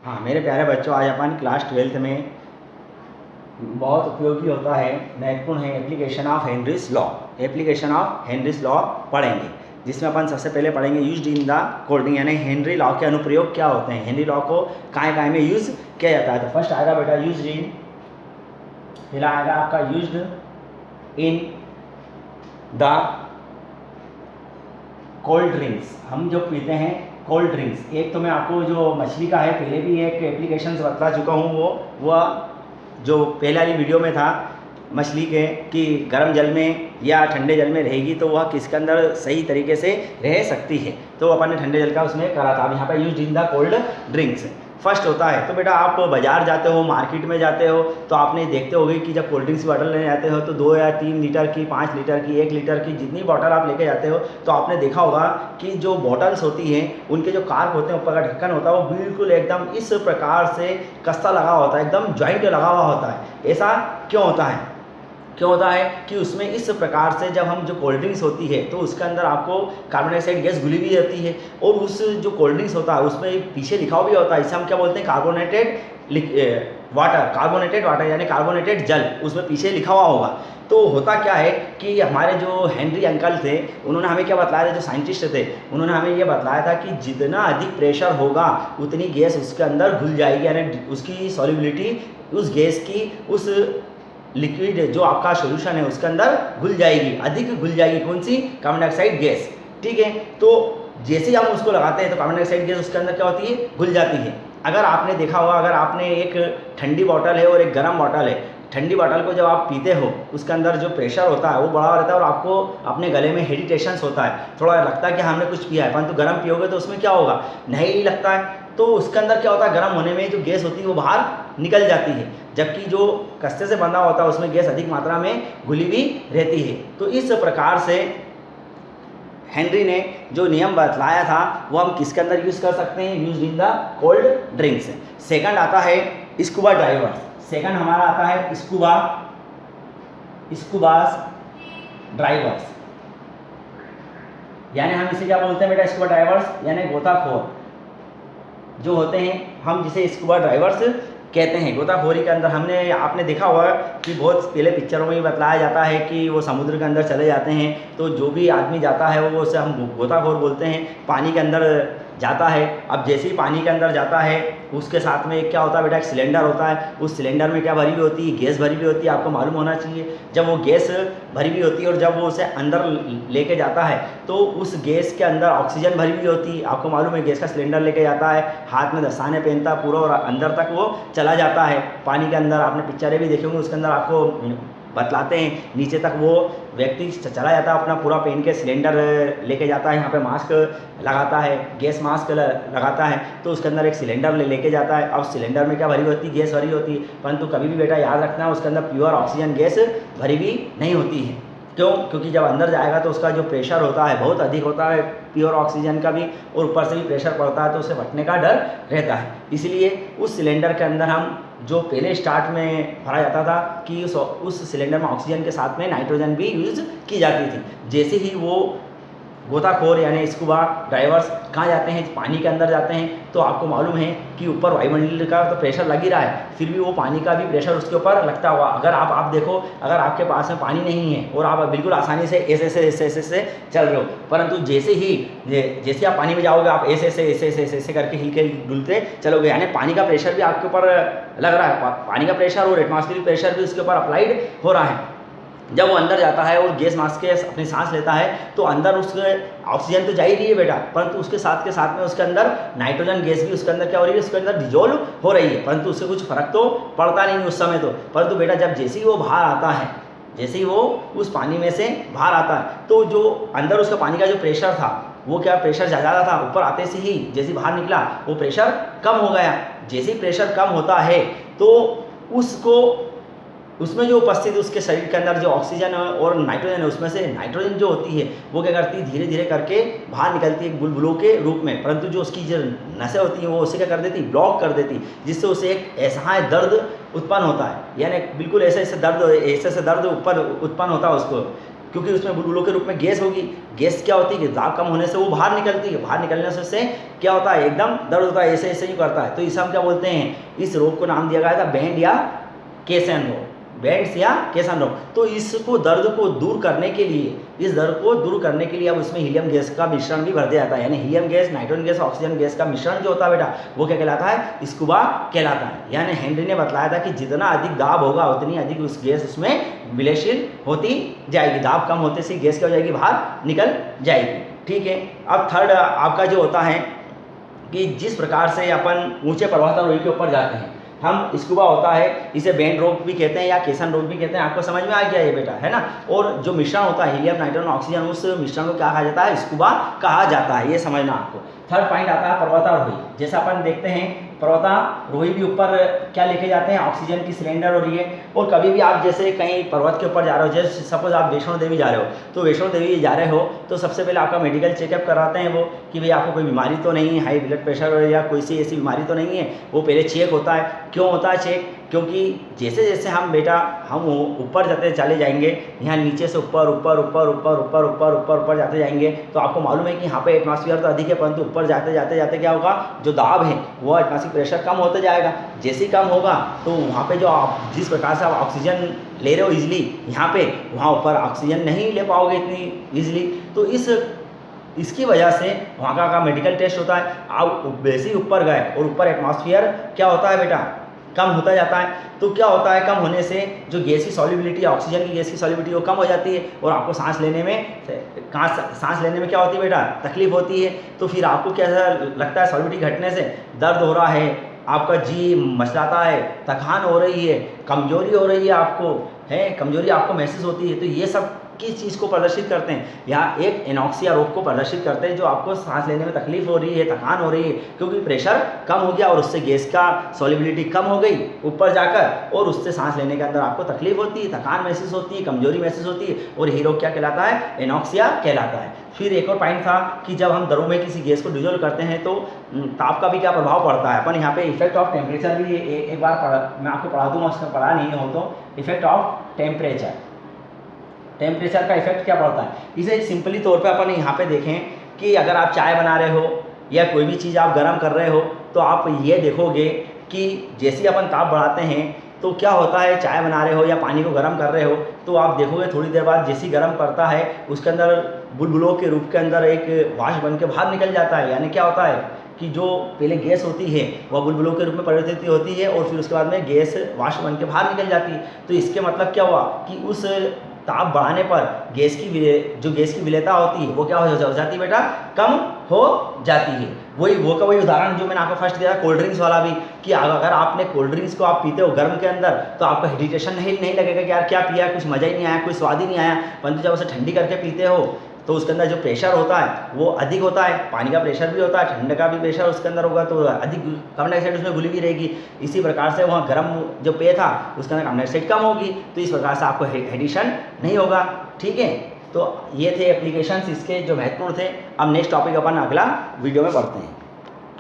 हाँ मेरे प्यारे बच्चों, आज अपन क्लास 12th में बहुत उपयोगी होता है, महत्वपूर्ण है application of Henry's law. Application of Henry's law पढ़ेंगे, जिसमें अपन सबसे पहले पढ़ेंगे यूज्ड इन द कोडिंग, यानी हेनरी लॉ के अनुप्रयोग क्या होते हैं, हेनरी लॉ को कहाँ में यूज़ किया जाता है। तो फर्स्ट आएगा बेटा यूज्ड इन, पहला आएगा आपका used in the cold drinks. हम जो पीते हैं कोल्ड ड्रिंक्स, एक तो मैं आपको जो मछली का है पहले भी एक एप्लीकेशन बता चुका हूँ, वो जो पहले वाली वीडियो में था मछली के कि गर्म जल में या ठंडे जल में रहेगी तो वह किसके अंदर सही तरीके से रह सकती है, तो अपन ने ठंडे जल का उसमें करा था। अब यहाँ पे used in the cold drinks first होता है। तो बेटा आप बाज़ार जाते हो, मार्केट में जाते हो, तो आपने देखते होगे कि जब कोल्ड ड्रिंक्स की बॉटल लेने जाते हो तो 2 या 3 लीटर की, 5 लीटर की, 1 लीटर की जितनी बॉटल आप लेके जाते हो, तो आपने देखा होगा कि जो बॉटल्स होती हैं उनके जो कार्क होते हैं, ऊपर का ढक्कन होता है, वो बिल्कुल एकदम इस प्रकार से कस्ता लगा होता है, एकदम जॉइंट लगा हुआ होता है। ऐसा क्यों होता है? क्यों होता है कि उसमें इस प्रकार से जब हम जो कोल्ड ड्रिंक्स होती है तो उसके अंदर आपको कार्बन डाइऑक्साइड गैस घुली हुई रहती है, और उस जो कोल्ड ड्रिंक्स होता है उसमें पीछे लिखा हुआ भी होता है, इसे हम क्या बोलते हैं, कार्बोनेटेड वाटर, कार्बोनेटेड वाटर यानी कार्बोनेटेड जल, उसमें पीछे लिखा हुआ होगा। तो होता क्या है कि हमारे जो हेनरी अंकल थे उन्होंने हमें क्या बतलाया था, जो साइंटिस्ट थे उन्होंने हमें ये बतलाया था कि जितना अधिक प्रेशर होगा उतनी गैस उसके अंदर घुल जाएगी, यानी उसकी सॉल्युबिलिटी उस गैस की उस लिक्विड जो आपका सॉल्यूशन है उसके अंदर घुल जाएगी, अधिक घुल जाएगी। कौन सी? Carbon dioxide gas. ठीक है, तो जैसे ही हम उसको लगाते हैं तो कार्बन डाइऑक्साइड गैस उसके अंदर क्या होती है, घुल जाती है। अगर आपने देखा होगा, अगर आपने एक ठंडी बॉटल है और एक गर्म बॉटल है, ठंडी बॉटल को जब आप पीते हो उसके अंदर जो प्रेशर होता है वो बढ़ा रहता है और आपको अपने गले में हेजिटेशंस होता है, थोड़ा लगता है कि हमने कुछ पिया है, परंतु गर्म पियोगे तो उसमें क्या होगा, नहीं लगता है। तो उसके अंदर क्या होता है, गर्म होने में जो गैस होती है वो बाहर निकल जाती है, जबकि जो कस्ते से बंधा होता है उसमें गैस अधिक मात्रा में घुली हुई रहती है। तो इस प्रकार से हेनरी ने जो नियम बतलाया था वो हम किसके अंदर यूज़ कर सकते हैं, use in the cold drinks. Second आता है स्कूबा ड्राइवर्स। सेकंड हमारा आता है स्कूबास ड्राइवर्स, यानी हम इसे क्या बोलते हैं बेटा, स्कूबा ड्राइवर्स यानी गोताखोर जो होते हैं, हम जिसे स्कूबा ड्राइवर्स कहते हैं। गोताखोरी के अंदर आपने देखा होगा कि बहुत पहले पिक्चरों में ही बतलाया जाता है कि वो समुद्र के अंदर चले जाते हैं, तो जो भी आदमी जाता है वो उसे हम गोताखोर बोलते हैं, पानी के अंदर जाता है। अब जैसे ही पानी के अंदर जाता है उसके साथ में क्या होता है बेटा, एक सिलेंडर होता है, उस सिलेंडर में क्या भरी हुई होती है, गैस भरी हुई होती है, आपको मालूम होना चाहिए। जब वो गैस भरी हुई होती है और जब वो उसे अंदर लेके जाता है तो उस गैस के अंदर ऑक्सीजन भरी हुई होती है, आपको मालूम है, गैस का सिलेंडर लेके जाता है, हाथ में दस्ताने पहनता है पूरा और अंदर तक वो चला जाता है पानी के अंदर। आपने पिक्चरें भी देखी होंगी, उसके अंदर आपको बतलाते हैं नीचे तक वो व्यक्ति चला जाता है, अपना पूरा पहन के सिलेंडर लेके जाता है, यहाँ पे मास्क लगाता है, गैस मास्क लगाता है, तो उसके अंदर एक सिलेंडर लेके जाता है। अब सिलेंडर में क्या भरी होती है, गैस भरी होती है, परंतु कभी भी बेटा याद रखना उसके अंदर प्योर ऑक्सीजन गैस भरी हुई नहीं होती है। क्यों? क्योंकि जब अंदर जाएगा तो उसका जो प्रेशर होता है बहुत अधिक होता है, प्योर ऑक्सीजन का भी, और ऊपर से भी प्रेशर पड़ता है तो उसे फटने का डर रहता है। इसलिए उस सिलेंडर के अंदर हम जो पहले स्टार्ट में भरा जाता था कि उस सिलेंडर में ऑक्सीजन के साथ में नाइट्रोजन भी यूज़ की जाती थी। जैसे ही वो गोताखोर यानी स्कूबा ड्राइवर्स कहाँ जाते हैं, पानी के अंदर जाते हैं, तो आपको मालूम है कि ऊपर वायुमंडल का तो प्रेशर लग ही रहा है, फिर भी वो पानी का भी प्रेशर उसके ऊपर लगता हुआ। अगर आप देखो, अगर आपके पास में पानी नहीं है और आप बिल्कुल आसानी से ऐसे चल रहे हो, परंतु जैसे आप पानी में जाओगे आप ऐसे करके हिल के डुलते चलोगे, यानी पानी का प्रेशर भी आपके ऊपर लग रहा है, पानी का प्रेशर और एटमॉस्फेरिक प्रेशर भी उसके ऊपर अप्लाइड हो रहा है। जब वो अंदर जाता है और गैस मास्क के अपनी सांस लेता है तो अंदर उसके ऑक्सीजन तो जा ही रही है बेटा, परंतु उसके साथ में उसके अंदर नाइट्रोजन गैस भी उसके अंदर क्या हो रही है, उसके अंदर डिजोल्व हो रही है, परंतु उससे कुछ फर्क तो पड़ता नहीं उस समय तो। परंतु बेटा जब जैसे ही वो बाहर आता है, जैसे ही वो उस पानी में से बाहर आता है, तो जो अंदर उसका पानी का जो प्रेशर था वो क्या प्रेशर ज़्यादा था, ऊपर आते से ही जैसे बाहर निकला वो प्रेशर कम हो गया। जैसे ही प्रेशर कम होता है तो उसमें जो उपस्थित उसके शरीर के अंदर जो ऑक्सीजन और नाइट्रोजन है, उसमें से नाइट्रोजन जो होती है वो क्या करती है, धीरे धीरे करके बाहर निकलती है बुलबुलों के रूप में, परंतु जो उसकी जो नसें होती हैं वो उसे क्या कर देती, ब्लॉक कर देती, जिससे उसे एक असहाय दर्द उत्पन्न होता है, यानी बिल्कुल ऐसे दर्द ऊपर उत्पन्न होता है उसको। क्योंकि उसमें बुलबुलों के रूप में गैस होगी। गैस क्या होती है कि दाब कम होने से वो बाहर निकलती है, बाहर निकलने से उससे क्या होता है, एकदम दर्द होता है, ऐसे ऐसे ही करता है। तो इसे हम क्या बोलते हैं, इस रोग को नाम दिया गया था बैंड या केसन रोग, बैंड्स या केसन रोग। तो इसको दर्द को दूर करने के लिए, इस दर्द को दूर करने के लिए अब उसमें हीलियम गैस का मिश्रण भी भर दिया जाता है, यानी helium gas, nitrogen gas, oxygen gas का मिश्रण जो होता है बेटा वो क्या कहलाता है, स्कूबा कहलाता है। यानी हेनरी ने बताया था कि जितना अधिक दाब होगा उतनी अधिक उस गैस उसमें विलयशील होती जाएगी, दाब कम होते से गैस क्या हो जाएगी, बाहर निकल जाएगी। ठीक है, अब थर्ड आपका जो होता है कि जिस प्रकार से अपन ऊंचे पर्वतारोही के ऊपर जाते हैं, हम स्कूबा होता है, इसे बैंड रोग भी कहते हैं या केसन रोग भी कहते हैं, आपको समझ में आ गया ये बेटा, है ना। और जो मिश्रण होता है हीलियम, नाइट्रोजन, ऑक्सीजन, उस मिश्रण को क्या कहा जाता है, स्कूबा कहा जाता है, ये समझना आपको। थर्ड पॉइंट आता है पर्वतारोही। जैसा अपन देखते हैं पर्वतारोही भी ऊपर क्या लेके जाते हैं, ऑक्सीजन की सिलेंडर हो रही है। और कभी भी आप जैसे कहीं पर्वत के ऊपर जा रहे हो, जैसे सपोज आप वैष्णो देवी जा रहे हो, तो वैष्णो देवी जा रहे हो तो सबसे पहले आपका मेडिकल चेकअप कराते हैं वो, कि भाई आपको कोई बीमारी तो नहीं है, हाई ब्लड प्रेशर या कोई सी ऐसी बीमारी तो नहीं है, वो पहले चेक होता है। क्यों होता है चेक, क्योंकि जैसे जैसे हम बेटा हम ऊपर जाते चले जाएंगे, यहाँ नीचे से ऊपर ऊपर ऊपर ऊपर ऊपर ऊपर ऊपर ऊपर जाते जाएंगे, तो आपको मालूम है कि यहाँ पे एटमॉस्फेयर तो अधिक है, परंतु ऊपर जाते जाते जाते क्या होगा, जो दाब है वो एटमॉस्फेरिक प्रेशर कम होता जाएगा। जैसे ही कम होगा तो वहाँ पे जो आप जिस प्रकार से आप ऑक्सीजन ले रहे हो ईजिली, यहाँ पे वहाँ ऊपर ऑक्सीजन नहीं ले पाओगे इतनी ईजिली। तो इसकी वजह से वहाँ का मेडिकल टेस्ट होता है। आप वैसे ही ऊपर गए और ऊपर एटमॉस्फेयर क्या होता है बेटा, कम होता जाता है। तो क्या होता है, कम होने से जो गैस की सॉल्युबिलिटी, ऑक्सीजन की गैस की सॉल्युबिलिटी वो कम हो जाती है और आपको सांस लेने में क्या होती है बेटा, तकलीफ होती है। तो फिर आपको कैसा लगता है, सॉल्युबिलिटी घटने से दर्द हो रहा है, आपका जी मचलाता है, थकान हो रही है, कमजोरी हो रही है, आपको कमजोरी आपको महसूस होती है। तो ये सब किस चीज़ को प्रदर्शित करते हैं, या एक एनॉक्सिया रोग को प्रदर्शित करते हैं, जो आपको सांस लेने में तकलीफ हो रही है, थकान हो रही है, क्योंकि प्रेशर कम हो गया और उससे गैस का सॉल्युबिलिटी कम हो गई ऊपर जाकर, और उससे सांस लेने के अंदर आपको तकलीफ होती है, थकान महसूस होती है, कमजोरी महसूस होती है, और यही रोग क्या कहलाता है, एनॉक्सिया कहलाता है। फिर एक और पॉइंट था कि जब हम दरों में किसी गैस को डिजोल्व करते हैं तो ताप का भी क्या प्रभाव पड़ता है। अपन यहाँ पे इफेक्ट ऑफ टेम्परेचर भी एक बार मैं आपको पढ़ा दूंगा, उसका पढ़ा नहीं हो तो इफेक्ट ऑफ टेम्परेचर का इफेक्ट क्या पड़ता है। इसे सिंपली तौर पे अपन यहाँ पे देखें कि अगर आप चाय बना रहे हो या कोई भी चीज़ आप गर्म कर रहे हो, तो आप ये देखोगे कि जैसे ही अपन ताप बढ़ाते हैं तो क्या होता है, चाय बना रहे हो या पानी को गर्म कर रहे हो, तो आप देखोगे थोड़ी देर बाद जैसे ही गर्म करता है उसके अंदर बुलबुलों के रूप के अंदर एक वाष्प बन के बाहर निकल जाता है। यानी क्या होता है कि जो पहले गैस होती है वह बुलबुलों के रूप में परिवर्तित होती है और फिर उसके बाद में गैस वाष्प बन के बाहर निकल जाती है। तो इसके मतलब क्या हुआ कि उस ताप बढ़ाने पर गैस की विलेयता होती है वो क्या हो जाती है बेटा, कम हो जाती है। वही उदाहरण जो मैंने आपको फर्स्ट दिया कोल्ड ड्रिंक्स वाला भी, कि अगर आपने कोल्ड ड्रिंक्स को आप पीते हो गर्म के अंदर तो आपको हेडिटेशन नहीं लगेगा कि यार क्या पिया, कुछ मज़ा ही नहीं आया, कोई स्वाद ही नहीं आया। परंतु जब उसे ठंडी करके पीते हो तो उसके अंदर जो प्रेशर होता है वो अधिक होता है, पानी का प्रेशर भी होता है, ठंड का भी प्रेशर उसके अंदर होगा, तो अधिक कार्बन डाइऑक्साइड उसमें घुली भी रहेगी। इसी प्रकार से वहाँ गर्म जो पेय था उसके अंदर कार्बन डाइऑक्साइड कम होगी, तो इस प्रकार से आपको हेडिशन नहीं होगा। ठीक है, तो ये थे एप्लीकेशंस इसके जो महत्वपूर्ण थे। अब नेक्स्ट टॉपिक अपन अगला वीडियो में पढ़ते हैं।